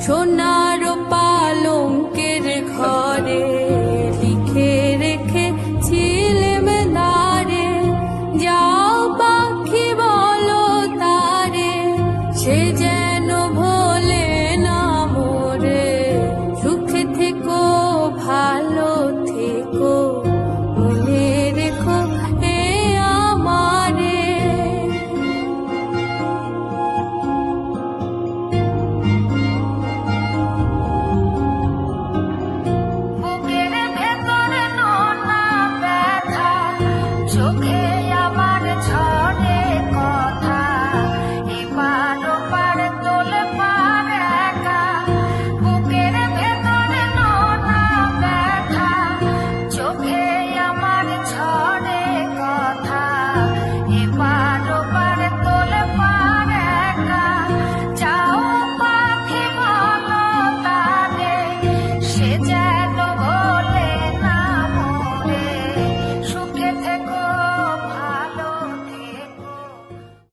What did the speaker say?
সোনার পালঙ্কের ঘরে লিখে রেখেছিলেম দ্বারে, যাও পাখি বলো তারে, সে যেন ভোলে না মোরে। সুখে থেকো ভালো থেকো, মনে রেখো এ আমারে। বুকের ভেতরে নোনা ব্যথা, চোখে